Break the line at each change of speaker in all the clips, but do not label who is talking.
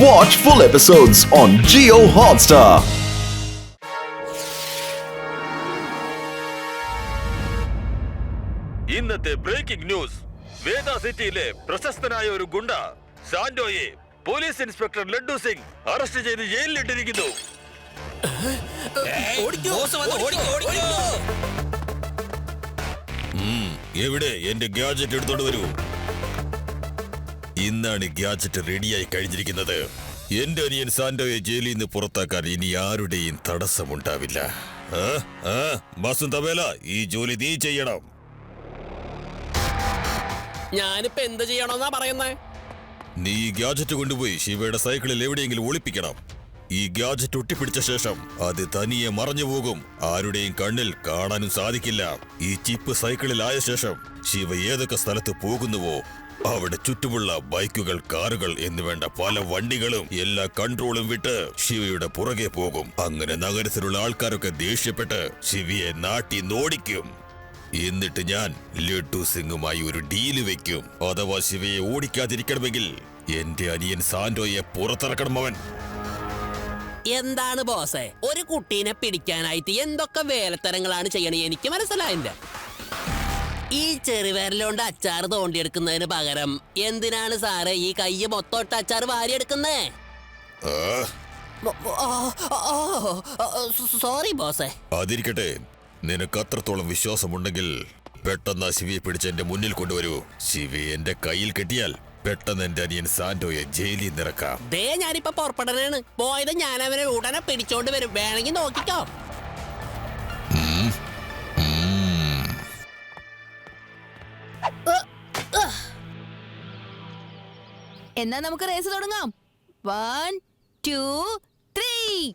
Watch full episodes on Jio Hotstar.
ഇന്നത്തെ breaking news. Veda സിറ്റിയിലെ പ്രശസ്തനായ ഒരു ഗുണ്ട സാന്റോയെ police inspector Laddu Singh arrest ചെയ്ത് ജയിലിലിട്ടിരിക്കുന്നു. എവിടെ എന്റെ ഗാഡ്ജറ്റ് എടുത്തോണ്ട് വരൂ. ഇന്നാണ് ഗാഡ്ജറ്റ് റെഡിയായി കഴിഞ്ഞിരിക്കുന്നത്. എന്റെ അനിയൻ സാന്റോയെ ജയിലിൽ നിന്ന് പുറത്താക്കാൻ ഇനി ആരുടെയും തടസ്സമുണ്ടാവില്ല. ബസുന്തവേല, ഈ ജോലി നീ ചെയ്യണം.
ഞാനിപ്പോ എന്ത് ചെയ്യണമെന്നാ പറയുന്നേ?
നീ ഈ ഗാഡ്ജറ്റ് കൊണ്ടുപോയി ശിവയുടെ സൈക്കിളിൽ എവിടെയെങ്കിലും ഒളിപ്പിക്കണം. ഈ ഗാഡ്ജറ്റ് ഒട്ടിപ്പിടിച്ച ശേഷം അത് തനിയെ മറഞ്ഞു പോകും. ആരുടെയും കണ്ണിൽ കാണാനും സാധിക്കില്ല. ഈ ചിപ്പ് സൈക്കിളിലായ ശേഷം ശിവ ഏതൊക്കെ സ്ഥലത്ത് പോകുന്നുവോ അവിടെ ചുറ്റുമുള്ള ബൈക്കുകൾ, കാറുകൾ എന്നുവേണ്ട പല വണ്ടികളും എല്ലാ കൺട്രോളും വിട്ട് ശിവയുടെ പുറകെ പോകും. അങ്ങനെ നഗരത്തിലുള്ള ആൾക്കാരൊക്കെ ദേഷ്യപ്പെട്ട് ശിവയെ നാട്ടി നോടിക്കും. എന്നിട്ട് ഞാൻ ലഡ്ഡു സിംഗുമായി ഒരു ഡീല് വെക്കും. അഥവാ ശിവയെ ഓടിക്കാതിരിക്കണമെങ്കിൽ എന്റെ അനിയൻ സാന്റോയെ പുറത്തിറക്കണം. അവൻ
എന്താണ് ബോസേ, ഒരു കുട്ടീനെ പിടിക്കാനായിട്ട് എന്തൊക്കെ വേലത്തരങ്ങളാണ് ചെയ്യണേ എനിക്ക് മനസ്സിലായില്ല. ഈ ചെറുവിരലുകൊണ്ട് അച്ചാർ തോണ്ടിയെടുക്കുന്നതിന് പകരം എന്തിനാണ് സാറേ ഈ കയ്യ് മൊത്തോട്ട് അച്ചാർ വാരിയെടുക്കുന്നേ? സോറി ബോസേ.
അതിരിക്കട്ടെ, നിനക്ക് അത്രത്തോളം വിശ്വാസമുണ്ടെങ്കിൽ പെട്ടെന്ന് ശിവയെ പിടിച്ച് എന്റെ മുന്നിൽ കൊണ്ടുവരൂ. ശിവയെ എന്റെ കയ്യിൽ കെട്ടിയാൽ പെട്ടെന്ന് എന്റെ അനിയൻ സാന്റോയെ ജയിലിൽ നിറക്കാം.
ദേ ഞാനിപ്പോ പുറപ്പെടാനാണ്. പോയത് ഞാൻ അവനെ ഉടനെ പിടിച്ചോണ്ട് വരും. വേണമെങ്കിൽ നോക്കിക്കോ.
എന്നാ നമുക്ക് റേസ് തുടങ്ങാം. 1 2 3.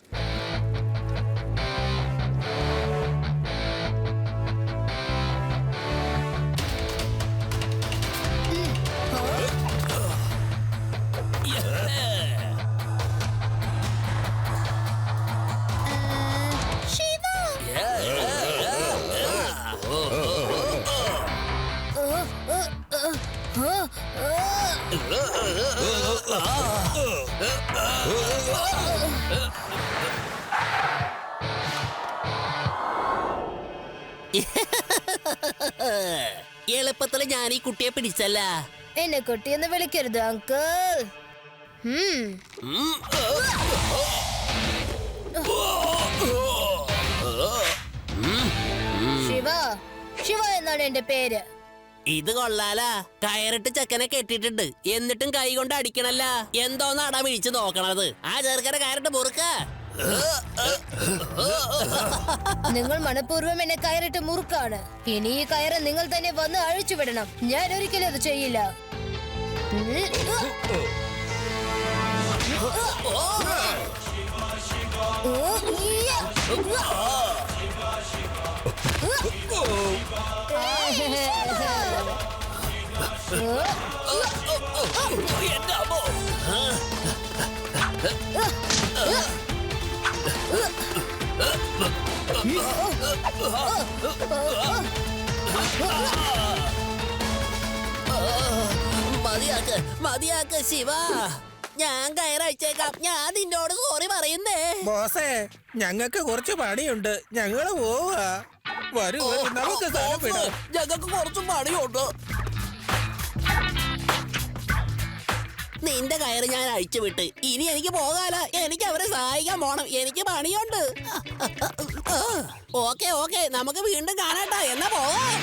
എളുപ്പത്തില് ഞാൻ ഈ കുട്ടിയെ പിടിച്ചല്ല.
എന്നെ കുട്ടിയെന്ന് വിളിക്കരുത് അങ്കിൾ. ശിവ, ശിവ എന്നാണ് എന്റെ പേര്.
ഇത് കൊള്ളാലാ. കയറിട്ട് ചെക്കനെ കെട്ടിട്ടുണ്ട്, എന്നിട്ടും കൈ കൊണ്ട് അടിക്കണല്ല. എന്തോന്നാടാ വിളിച്ചു നോക്കണത്? ആ ചെറുക്കനെ കയറിട്ട് മുറുക്ക.
നിങ്ങൾ മനഃപൂർവ്വം എന്നെ കയറിട്ട് മുറുക്കാണ്. ഇനി ഈ കയറ് നിങ്ങൾ തന്നെ വന്ന് അഴിച്ചു വിടണം. ഞാൻ ഒരിക്കലും അത് ചെയ്യില്ല.
മതിയാക്ക് ശിവ, ഞാൻ കയറയച്ചേക്കാം. ഞാൻ നിന്നോട് സോറി പറയുന്നേ.
ബോസേ, ഞങ്ങൾക്ക് കുറച്ച് പണിയുണ്ട്. ഞങ്ങള് പോവാ. വരൂ, നമുക്ക് സ്ഥലം വിടാം.
ഞങ്ങൾക്ക് കുറച്ച് പണിയുണ്ട്. നിന്റെ കയറ് ഞാൻ അഴിച്ചു വിട്ട്. ഇനി എനിക്ക് പോകാല. എനിക്ക് അവരെ സഹായിക്കാൻ പോണം. എനിക്ക് പണിയുണ്ട്. ഓക്കെ ഓക്കെ, നമുക്ക് വീണ്ടും കാണാട്ടാ. എന്നാ പോകാം.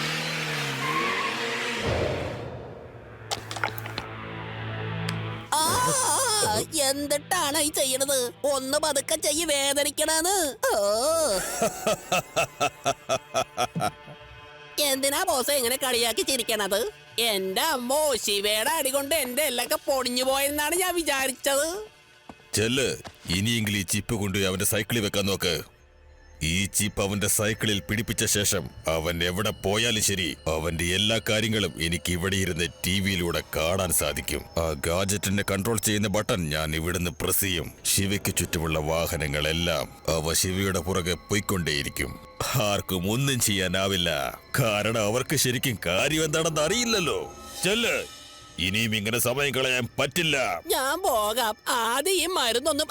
എന്തിട്ടാണ് ഈ ചെയ്യണത്? ഒന്ന് പതുക്കെ ചെയ്യ്, വേദനിക്കണെന്ന്. എന്തിനാ ബോസെ ഇങ്ങനെ കളിയാക്കി ചിരിക്കണത്? എന്റെ അമ്മോ, ശിവയുടെ അടി കൊണ്ട് എന്റെ എല്ലൊക്കെ പൊടിഞ്ഞു പോയെന്നാണ് ഞാൻ വിചാരിച്ചത്.
ചെല്ല്, ഇനിയെങ്കിലും ഈ ചിപ്പ് കൊണ്ടുപോയി അവന്റെ സൈക്കിളിൽ വെക്കാൻ നോക്ക്. ഈ ചിപ്പ് അവന്റെ സൈക്കിളിൽ പിടിപ്പിച്ച ശേഷം അവൻ എവിടെ പോയാലും ശരി, അവന്റെ എല്ലാ കാര്യങ്ങളും എനിക്ക് ഇവിടെ ഇരുന്ന് ടിവിയിലൂടെ കാണാൻ സാധിക്കും. ആ ഗാഡ്ജറ്റിനെ കൺട്രോൾ ചെയ്യുന്ന ബട്ടൺ ഞാൻ ഇവിടുന്ന് പ്രസ് ചെയ്യും. ശിവയ്ക്ക് ചുറ്റുമുള്ള വാഹനങ്ങളെല്ലാം അവ ശിവയുടെ പുറകെ പോയിക്കൊണ്ടേയിരിക്കും. ആർക്കും ഒന്നും ചെയ്യാനാവില്ല, കാരണം അവർക്ക് ശരിക്കും കാര്യം എന്താണെന്ന് അറിയില്ലല്ലോ. ചെല്ല്, ഇനിയും ഇങ്ങനെ സമയം കളയാൻ പറ്റില്ല.
ഞാൻ പോകാം. ആദ്യം ഈ മരുന്നൊന്നും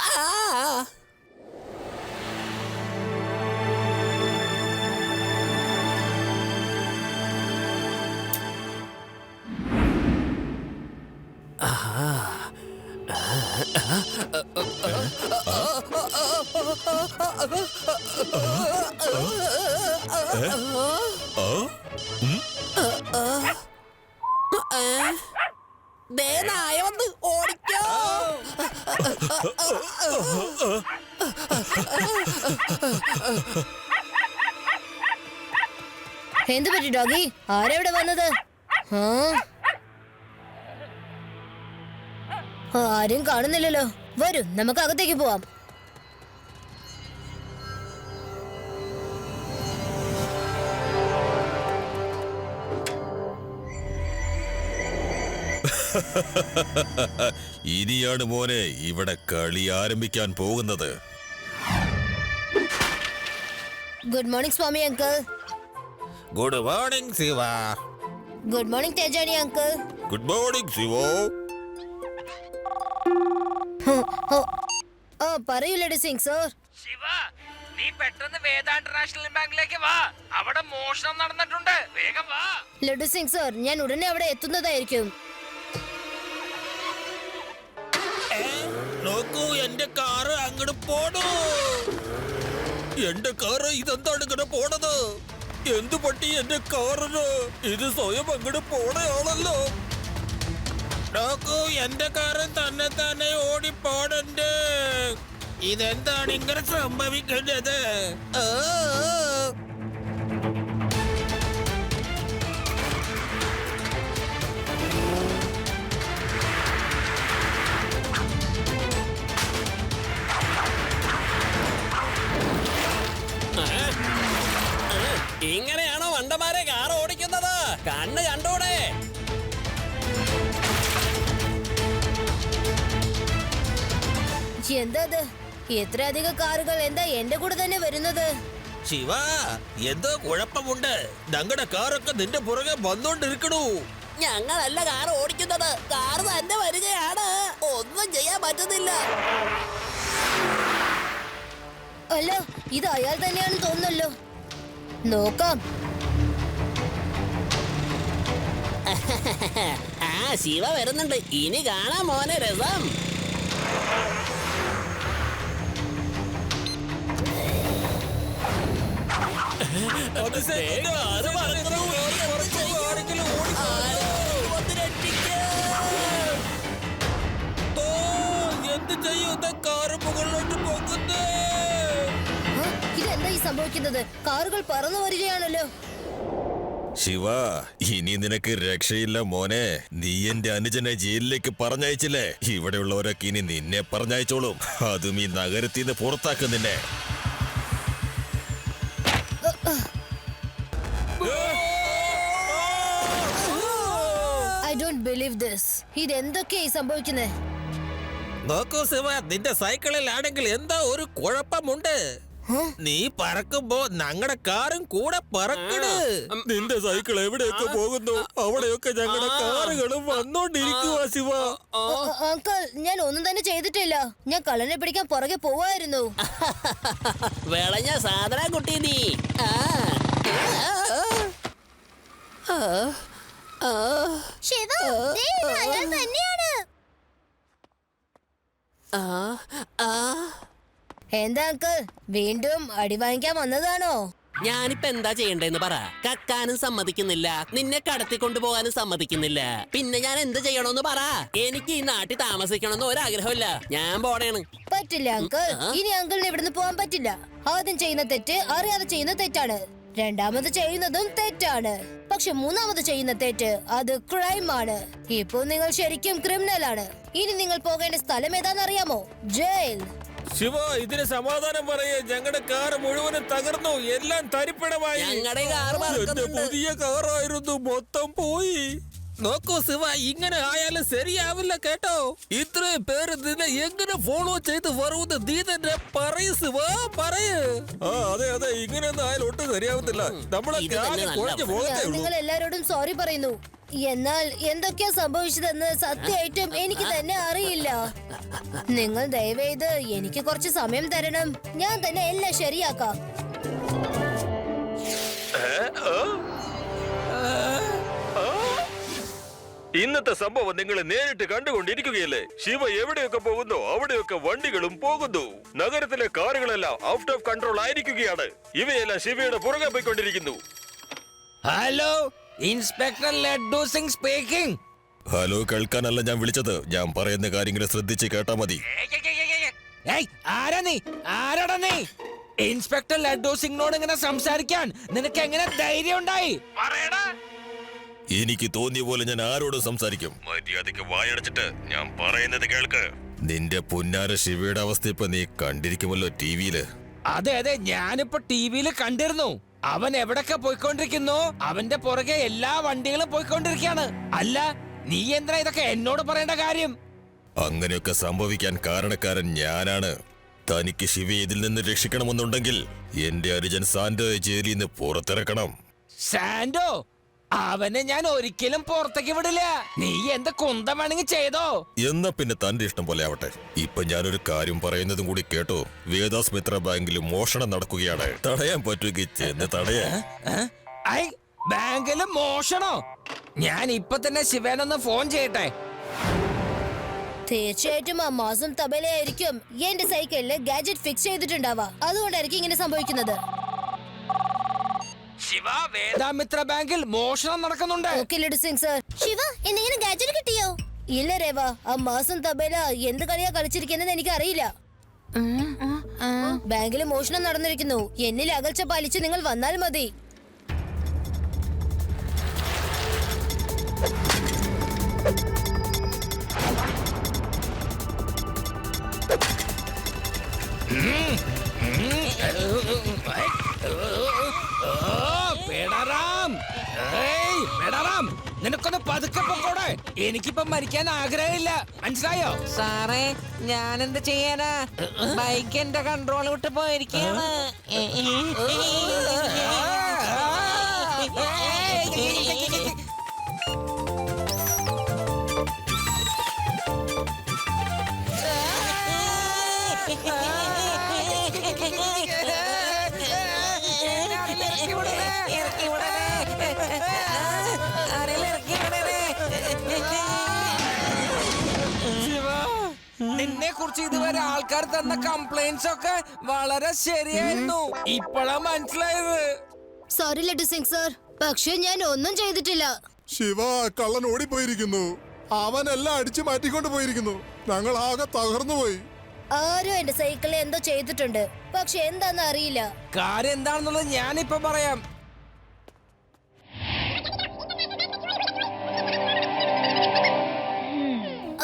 ദേ നായ വന്ന് ഓടിക്കോ.
എന്ത് പറ്റി ഡോഗി? ആരെവിടെ വന്നത്? ആരും കാണുന്നില്ലല്ലോ. വരൂ, നമുക്ക് അകത്തേക്ക് പോവാം.
ഇനിയാണ് മോനെ ഇവിടെ കളി ആരംഭിക്കാൻ പോകുന്നത്.
Good morning Swami uncle.
Good morning Shiva.
Good morning Tejani uncle.
Good morning Shivo.
പറയൂ ലേഡി സിംഗ് സർ.
ശിവ, നീ പെട്ടെന്ന് വേദാന്ത നാഷണൽ ബാങ്കിലേക്ക് വാ. അവിടെ മോഷണം നടന്നിട്ടുണ്ട്. വേഗം വാ.
ലഡു സിംഗ് സർ, ഞാൻ ഉടനെ അവിടെ എത്തുന്നതായിരിക്കും.
നോക്കൂ, എന്റെ കാറ് അങ്ങോട്ട് പോണു. എന്റെ കാറ് ഇതെന്താണ് ഇങ്ങനെ പോണത്? എന്തു പറ്റി എന്റെ കാറിന്? ഇത് സ്വയം അങ്ങോട്ട് പോണയാണല്ലോ. നോക്കൂ, എന്റെ കാറ് തന്നെ ഓടിപ്പോണുണ്ട്. ഇതെന്താണ് ഇങ്ങനെ സംഭവിക്കുന്നത്?
ഇങ്ങനെയാണോ വണ്ടന്മാരെ കാർ ഓടിക്കുന്നത്? കണ്ണ് കണ്ടൂടെ?
എന്താ ഇത്? എത്ര അധികം കാറുകൾ എന്താ എന്റെ കൂടെ തന്നെ വരുന്നത്?
ശിവ, എന്തോ കുഴപ്പമുണ്ട്. ഞങ്ങളുടെ കാറൊക്കെ നിന്റെ പുറകെ വന്നോണ്ടിരിക്കണു.
ഞങ്ങളല്ല കാർ ഓടിക്കുന്നത്, കാർ തന്നെ വരികയാണ്. ഒന്നും ചെയ്യാൻ പറ്റുന്നില്ല.
അല്ല, ഇത് അയാൾ തന്നെയാണെന്ന് തോന്നുന്നല്ലോ. നോക്കാം.
ശിവ വരുന്നുണ്ട്. ഇനി കാണാം മോനെ രസം.
എന്ത് ചെയ്യും? കാറ് മുകളിലോട്ട് പോകുന്നു.
ഇതെന്താ ഈ സംഭവിക്കുന്നത്? കാറുകൾ പറന്നു വരികയാണല്ലോ.
ശിവ, ഇനി നിനക്ക് രക്ഷയില്ല മോനെ. നീ എന്റെ അനുജനെ ജയിലിലേക്ക് പറഞ്ഞയച്ചില്ലേ? ഇവിടെയുള്ളവരൊക്കെ ഇനി നിന്നെ പറഞ്ഞയച്ചോളും. അതും ഈ നഗരത്തിൽ നിന്ന് പുറത്താക്കും നിന്നെ.
I don't believe this. ഇതെന്തൊക്കെയായി സംഭവിക്കുന്നത്?
നോക്കൂ ശിവ, നിന്റെ സൈക്കിളിലാണെങ്കിൽ എന്തോ ഒരു കുഴപ്പമുണ്ട്. നീ പറക്കുമ്പോ ഞങ്ങളുടെ കാറും കൂടെ പറക്കണ്. നിന്റെ സൈക്കിൾ എവിടെയൊക്കെ പോകുന്നു അവിടെയൊക്കെ ഞങ്ങളുടെ കാറുകളും വന്നോണ്ടിരിക്കുക ശിവ.
അങ്കിൾ, ഞാൻ ഒന്നും തന്നെ ചെയ്തിട്ടില്ല. ഞാൻ കള്ളനെ പിടിക്കാൻ പുറകെ പോവായിരുന്നു.
വിളഞ്ഞ സാധന കുട്ടി നീ.
എന്താ അങ്കിൾ, വീണ്ടും അടി വാങ്ങിക്കാൻ വന്നതാണോ?
ഞാനിപ്പോ എന്താ ചെയ്യണ്ടേന്ന് പറ. കക്കാനും സമ്മതിക്കുന്നില്ല, നിന്നെ കടത്തിക്കൊണ്ടു പോകാനും സമ്മതിക്കുന്നില്ല. പിന്നെ ഞാൻ എന്ത് ചെയ്യണോന്ന് പറ. എനിക്ക് ഈ നാട്ടിൽ താമസിക്കണമെന്ന് ഒരാഗ്രഹമില്ല. ഞാൻ പോണേണ്.
പറ്റില്ല അങ്കിൾ, ഇനി അങ്കിളിന് ഇവിടുന്ന് പോകാൻ പറ്റില്ല. ആദ്യം ചെയ്യുന്ന തെറ്റ് അറിയാതെ ചെയ്യുന്ന തെറ്റാണ്. രണ്ടാമത് ചെയ്യുന്നതും തെറ്റാണ്. പക്ഷെ മൂന്നാമത് ചെയ്യുന്ന തെറ്റ് അത് ക്രൈമാണ്. ഇപ്പൊ നിങ്ങൾ ശരിക്കും ക്രിമിനൽ ആണ്. ഇനി നിങ്ങൾ പോകേണ്ട സ്ഥലം ഏതാണെന്നറിയാമോ? ജയിൽ.
ശിവ, ഇതിന് സമാധാനം പറയേ. ഞങ്ങളുടെ കാർ മുഴുവനും തകർന്നു, എല്ലാം തരിപ്പിടമായി.
ഞങ്ങളുടെ കാർ
എന്റെ പുതിയ കാറായിരുന്നു, മൊത്തം പോയി. നോക്കൂ ശിവ, ഇങ്ങനെ ആയാലും ശരിയാവില്ല കേട്ടോ. ഇത്രയും പേര് നിന്നെ എങ്ങനെ ഫോളോ ചെയ്ത് വരുമെന്ന് നീ തന്നെ പറയൂ ശിവ, പറയൂ. അതെ അതെ, ഇങ്ങനെയൊന്നും ആയാലും ഒട്ടും ശരിയാവത്തില്ല. നമ്മളെ
ഇത് തന്നെ നല്ല
കുഴഞ്ഞു പോകത്തേ ഉള്ളൂ.
നിങ്ങൾ എല്ലാരോടും സോറി പറയുന്നു. എന്നാൽ എന്തൊക്കെയാ സംഭവിച്ചതെന്ന് സത്യമായിട്ടും എനിക്ക് തന്നെ അറിയില്ല. നിങ്ങൾ ദയവേത് എനിക്ക് കുറച്ച് സമയം തരണം. ഞാൻ തന്നെ എല്ലാം ശരിയാക്കാം.
ഇന്നത്തെ സംഭവം നിങ്ങൾ നേരിട്ട് കണ്ടുകൊണ്ടിരിക്കുകയല്ലേ? ശിവ എവിടെയൊക്കെ പോകുന്നു അവിടെയൊക്കെ വണ്ടികളും പോകുന്നു. നഗരത്തിലെ കാറുകളെല്ലാം ഔട്ട് ഓഫ് കൺട്രോൾ ആയിരിക്കുകയാണ്. ഇവയെല്ലാം ശിവയുടെ പുറകെ പോയിക്കൊണ്ടിരിക്കുന്നു.
Hello, inspector Laddu Singh speaking.
Hello, കേൾക്കാനല്ല ഞാൻ വിളിച്ചത്. ഞാൻ പറയുന്ന കാര്യങ്ങൾ ശ്രദ്ധിച്ച് കേട്ടാ മതി.
ആരാടാ നീ? ഇൻസ്പെക്ടർ ലഡ്ഡു സിംഗിനോട് ഇങ്ങനെ സംസാരിക്കാൻ നിനക്ക് എങ്ങനെ ധൈര്യം ഉണ്ടായി?
എനിക്ക് തോന്നിയ പോലെ ഞാൻ ആരോടും സംസാരിക്കും. മര്യാദയ്ക്ക് വായടച്ചിട്ട് ഞാൻ പറയുന്നത് കേൾക്ക്. നിന്റെ പുന്നാര ശിവയുടെ അവസ്ഥ ഇപ്പൊ നീ കണ്ടിരിക്കുമല്ലോ ടിവിയില്.
അതെ അതെ, ഞാനിപ്പോ ടിവിയിൽ കണ്ടിരുന്നു. അവൻ എവിടൊക്കെ പോയിക്കൊണ്ടിരിക്കുന്നു, അവന്റെ പുറകെ എല്ലാ വണ്ടികളും പോയിക്കൊണ്ടിരിക്കാണ്. അല്ല, നീ എന്തിനാ ഇതൊക്കെ എന്നോട് പറയേണ്ട കാര്യം?
അങ്ങനെയൊക്കെ സംഭവിക്കാൻ കാരണക്കാരൻ ഞാനാണ്. തനിക്ക് ശിവയെ ഇതിൽ നിന്ന് രക്ഷിക്കണമെന്നുണ്ടെങ്കിൽ എന്റെ അനുജൻ സാന്റോയെ ജയിലിൽ നിന്ന് പുറത്തിറക്കണം.
സാന്റോ? അവനെ ഞാൻ ഒരിക്കലും പുറത്തേക്ക് വിടില്ല. നീ എന്ത് കുന്തം വേണമെങ്കിൽ ചെയ്തോ.
എന്നാ പിന്നെ തന്റെ ഇഷ്ടം പോലെ ആവട്ടെ. ഇപ്പൊ ഞാനൊരു കാര്യം പറയുന്നതും കൂടി കേട്ടോ. വേദാസ് മിത്ര ബാങ്കിൽ മോഷണം നടക്കുകയാണ്. തടയാൻ പറ്റുമെങ്കിൽ ചെന്ന് തടയാ.
ഐ, ബാങ്കില് മോഷണോ? ഞാൻ ഇപ്പൊ തന്നെ ശിവനൊന്ന് ഫോൺ ചെയ്യട്ടെ.
തീർച്ചയായിട്ടും ആ മാസം തബലയായിരിക്കും എന്റെ സൈക്കിളില് ഗാഡ്ജറ്റ് ഫിക്സ് ചെയ്തിട്ടുണ്ടാവാ. അതുകൊണ്ടായിരിക്കും ഇങ്ങനെ സംഭവിക്കുന്നത്.
ശിവ, വേദാമിത്ര ബാങ്കിൽ മോഷണം നടക്കുന്നുണ്ട്.
Okay Laddu Singh sir. ശിവ, എന്തെങ്കിലും ഗാഡ്ജറ്റ് കിട്ടിയോ? ഇല്ല രേവ, ആ മാസം തബല എന്ത് കളിയാ കളിച്ചിരിക്കുന്നത് എനിക്ക് അറിയില്ല. ബാങ്കില് മോഷണം നടന്നിരിക്കുന്നു. എന്നിൽ അകൽച്ച പാലിച്ച് നിങ്ങൾ വന്നാൽ മതി.
നിനക്കൊന്ന് പതുക്കെ പോക്കോടെ. എനിക്കിപ്പം മരിക്കാൻ ആഗ്രഹമില്ല, മനസ്സിലായോ?
സാറേ, ഞാൻ എന്ത് ചെയ്യാനാ? ബൈക്ക് എന്റെ കൺട്രോൾ വിട്ട് പോയിരിക്കാണ്.
നിന്നെ കുറിച്ച് ഇതുവരെ ആൾക്കാർ തന്ന കംപ്ലൈന്റ്സ് ഒക്കെ വളരെ ശരിയായിരുന്നു. ഇപ്പോഴാ മനസ്സിലായത്.
സോറി ലഡു സിംഗ് സർ, പക്ഷെ ഞാൻ ഒന്നും ചെയ്തിട്ടില്ല.
ശിവ, കള്ളൻ ഓടിപ്പോയിരിക്കുന്നു. അവനെല്ലാം അടിച്ചു മാറ്റിക്കൊണ്ട് പോയിരിക്കുന്നു. ഞങ്ങൾ ആകെ തകർന്നുപോയി.
ആരും എന്റെ സൈക്കിളിൽ എന്തോ ചെയ്തിട്ടുണ്ട്, പക്ഷെ എന്താന്ന് അറിയില്ല.
കാര്യം എന്താണെന്നുള്ളത് ഞാനിപ്പോ പറയാം.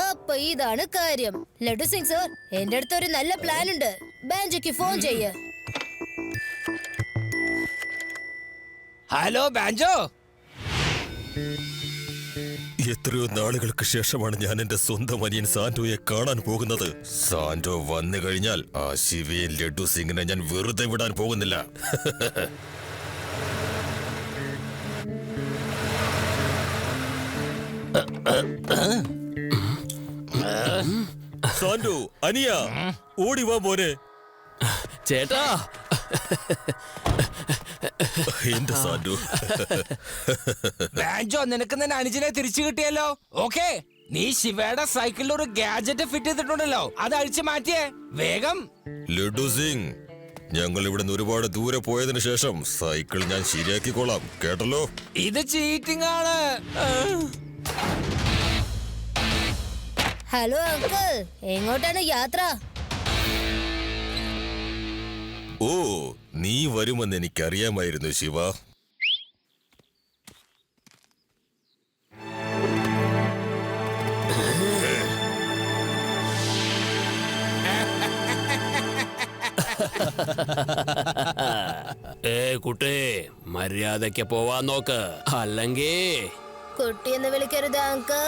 അപ്പൊ ഇതാണ് കാര്യം. ലഡു സിംഗ് സർ, എന്റെ അടുത്ത് ഒരു നല്ല പ്ലാൻ ഉണ്ട്. ബാൻജോക്ക് ഫോൺ ചെയ്യ്.
Hello banjo.
എത്രയോ നാളുകൾക്ക് ശേഷമാണ് ഞാൻ എന്റെ സ്വന്തം അനിയൻ സാന്റോയെ കാണാൻ പോകുന്നത്. സാന്റോ വന്നു കഴിഞ്ഞാൽ ആ ശിവയെ ലഡു സിംഗിനെ ഞാൻ വെറുതെ വിടാൻ പോകുന്നില്ല. സാന്റോ, അനിയ, ഓടിവാ മോനെ.
ചേട്ടാ,
എന്റെ സാന്റോ.
ബാൻജോ, നിനക്ക് നിന്റെ അനുജനെ തിരിച്ചു കിട്ടിയല്ലോ. ഓക്കെ, നീ ശിവയുടെ സൈക്കിളിൽ ഒരു ഗാഡ്ജറ്റ് ഫിറ്റ് ചെയ്തിട്ടുണ്ടല്ലോ, അത് അഴിച്ചു മാറ്റിയേ വേഗം.
ലഡു സിംഗ്, ഞങ്ങൾ ഇവിടെ നിന്ന് ഒരുപാട് ദൂരെ പോയതിനു ശേഷം സൈക്കിൾ ഞാൻ ശരിയാക്കിക്കോളാം, കേട്ടല്ലോ?
ഇത് ചീറ്റിംഗ് ആണ്.
ഹലോ അങ്കിൾ, എങ്ങോട്ടാണ് യാത്ര?
ഓ, നീ വരുമെന്ന് എനിക്കറിയാമായിരുന്നു ശിവ.
കുട്ടേ, മര്യാദയ്ക്ക് പോവാൻ നോക്ക്, അല്ലെങ്കിൽ
കുട്ടിയെന്ന് വിളിക്കരുത് അങ്കിൾ.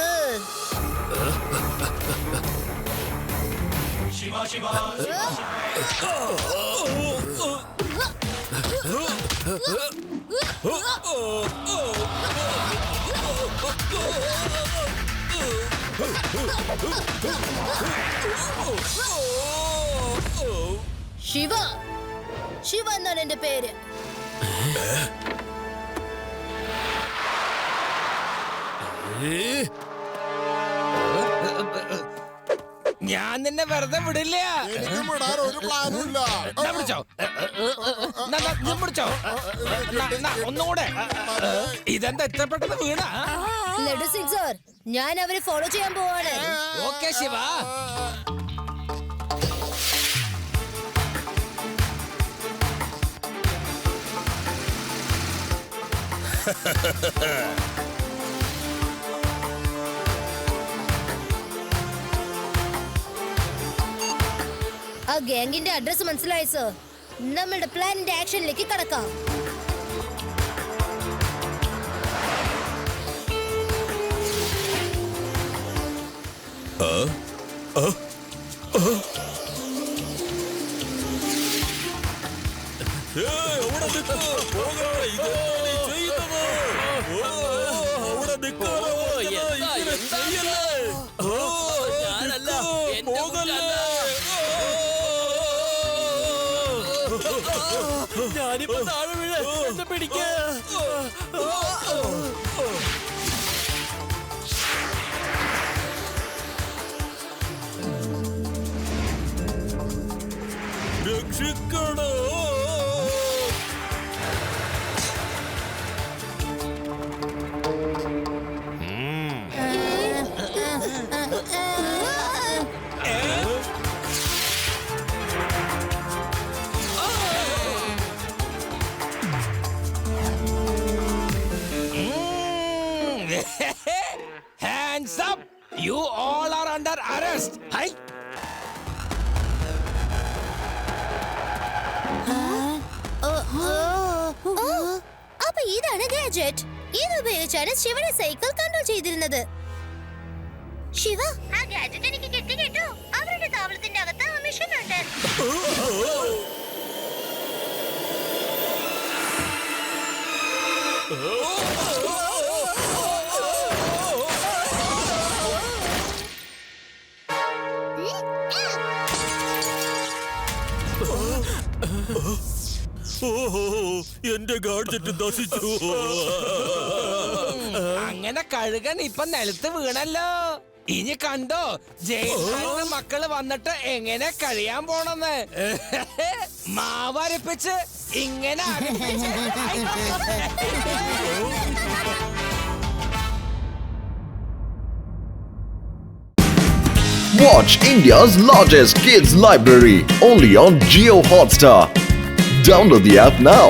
ശിവ ശിവ എന്നാണ് എന്റെ പേര്.
ഞാൻ നിന്നെ വെറുതെ വിടില്ല.
എനിക്കും വിടാൻ ഒരു പ്ലാനും ഇല്ല.
ദാ പിടിച്ചോ. നീ പിടിച്ചോ. ഒന്നുകൂടെ. ഇതെന്താ ഇഷ്ടപ്പെട്ടത് വീണ?
ലഡു സിംഗ് സർ, ഞാൻ അവരെ ഫോളോ ചെയ്യാൻ പോവാണ്.
ഓക്കെ ശിവ.
ആ ഗാങ്ങിന്റെ അഡ്രസ് മനസ്സിലായി സർ. നമ്മളുടെ പ്ലാനിന്റെ ആക്ഷനിലേക്ക് കടക്കാം.
ഞാനിപ്പോ താഴെ വീഴ പിടിക്ക. രക്ഷിക്കണോ. Hands up! You all are under arrest. Hi.
അപ്പൊ ഇതാണ് ഗാഡ്ജറ്റ്. ഇത് ഉപയോഗിച്ചാണ് ശിവയുടെ സൈക്കിൾ കൺട്രോൾ ചെയ്തിരുന്നത്. ശിവ, ആ ഗാഡ്ജറ്റ് എനിക്ക് കിട്ടി കേട്ടോ. അവരുടെ താവളത്തിന്റെ അകത്ത് ആ മെഷീൻ ഉണ്ട്.
എന്റെ ഗാഡ്ജറ്റ് നശിച്ചു.
അങ്ങനെ കഴുകൻ ഇപ്പൊ നിലത്ത് വീണല്ലോ. ഇനി കണ്ടോ ജയിലിലെ മക്കള് വന്നിട്ട് എങ്ങനെ കഴിയാൻ പോണെന്ന്. മാവരപ്പിച്ച് ഇങ്ങനെ
Watch India's largest kids library only on Jio Hotstar. Download the app now.